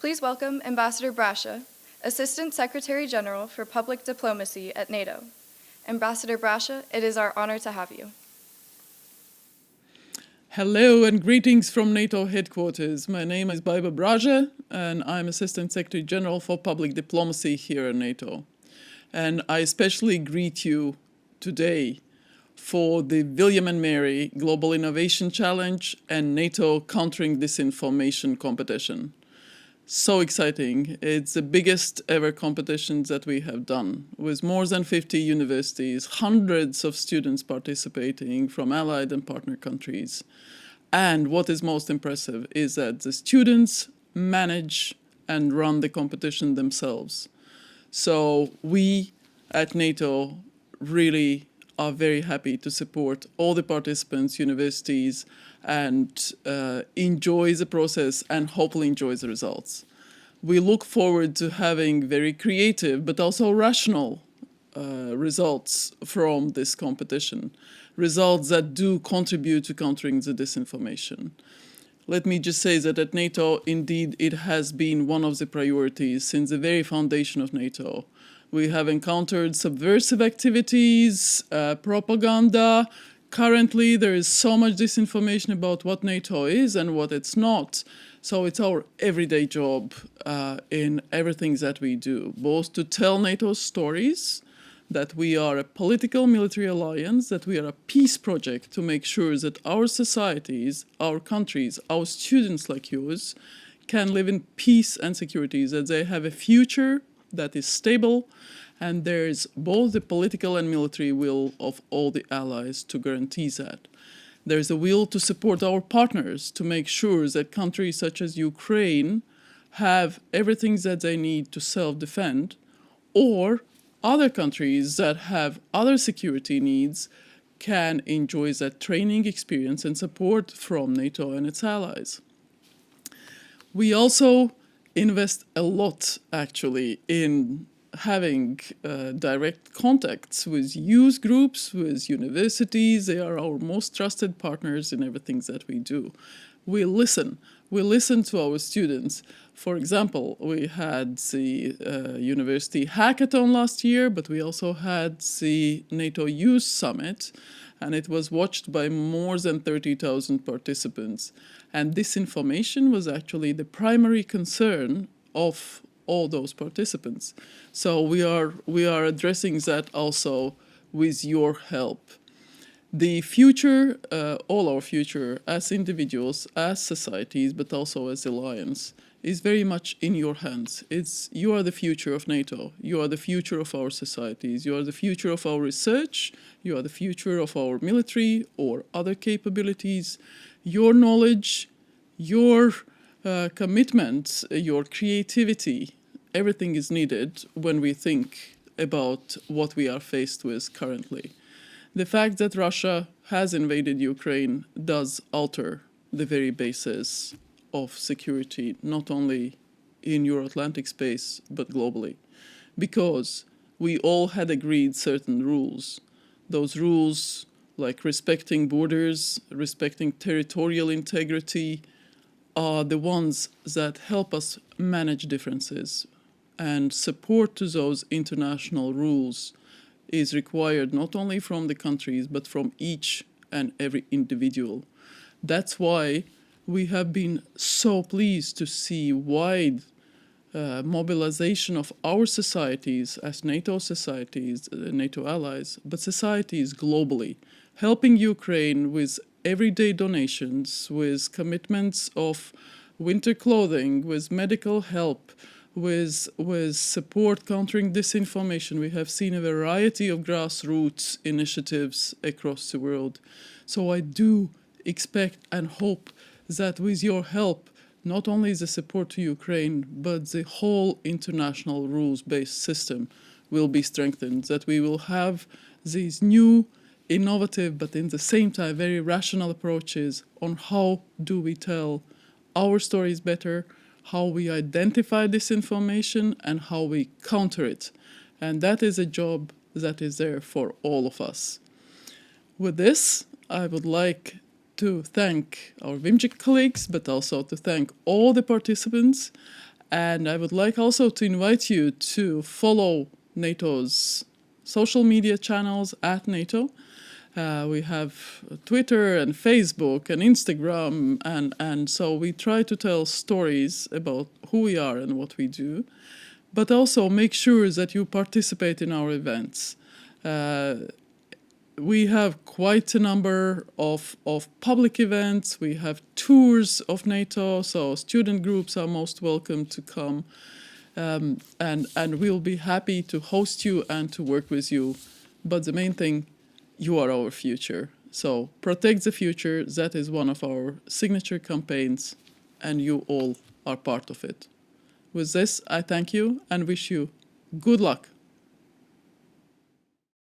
Please welcome Ambassador Brasha, Assistant Secretary General for Public Diplomacy at NATO. Ambassador Brasha, it is our honor to have you. Hello and greetings from NATO Headquarters. My name is Baiba and I'm Assistant Secretary General for Public Diplomacy here at NATO. And I especially greet you today for the William and Mary Global Innovation Challenge and NATO Countering Disinformation competition. So exciting. It's the biggest ever competitions that we have done, with more than 50 universities, hundreds of students participating from allied and partner countries. And what is most impressive is that the students manage and run the competition themselves. So we at NATO really are very happy to support all the participants, universities, and enjoy the process and hopefully enjoy the results. We look forward to having very creative but also rational results from this competition, results that do contribute to countering the disinformation. Let me just say that at NATO, indeed, it has been one of the priorities since the very foundation of NATO. We have encountered subversive activities, propaganda. Currently, there is so much disinformation about what NATO is and what it's not. So it's our everyday job in everything that we do, both to tell NATO's stories, that we are a political military alliance, that we are a peace project to make sure that our societies, our countries, our students like yours can live in peace and security, that they have a future that is stable, and there's both the political and military will of all the allies to guarantee that. There's a will to support our partners to make sure that countries such as Ukraine have everything that they need to self-defend, or other countries that have other security needs can enjoy that training experience and support from NATO and its allies. We also invest a lot, actually, in having direct contacts with youth groups, with universities. They are our most trusted partners in everything that we do. We listen to our students. For example, we had the University Hackathon last year, but we also had the NATO Youth Summit, and it was watched by more than 30,000 participants. And disinformation was actually the primary concern of all those participants. So we are addressing that also with your help. The future, all our future as individuals, as societies, but also as alliance, is very much in your hands. You are the future of NATO. You are the future of our societies. You are the future of our research. You are the future of our military or other capabilities. Your knowledge, your commitment, your creativity, everything is needed when we think about what we are faced with currently. The fact that Russia has invaded Ukraine does alter the very basis of security, not only in Euro-Atlantic space, but globally, because we all had agreed certain rules. Those rules, like respecting borders, respecting territorial integrity, are the ones that help us manage differences. And support to those international rules is required not only from the countries, but from each and every individual. That's why we have been so pleased to see wide mobilization of our societies as NATO societies, NATO allies, but societies globally, helping Ukraine with everyday donations, with commitments of winter clothing, with medical help, with support countering disinformation. We have seen a variety of grassroots initiatives across the world. So I do expect and hope that with your help, not only the support to Ukraine, but the whole international rules-based system will be strengthened, that we will have these new, innovative, but in the same time very rational approaches on how do we tell our stories better, how we identify disinformation, and how we counter it. And that is a job that is there for all of us. With this, I would like to thank our WMGIC colleagues, but also to thank all the participants And I would like also to invite you to follow NATO's social media channels at NATO. We have Twitter and Facebook and Instagram, and so we try to tell stories about who we are and what we do, but also make sure that you participate in our events. We have quite a number of public events. We have tours of NATO, so student groups are most welcome to come. And we'll be happy to host you and to work with you. But the main thing, you are our future. So protect the future. That is one of our signature campaigns, and you all are part of it. With this, I thank you and wish you good luck.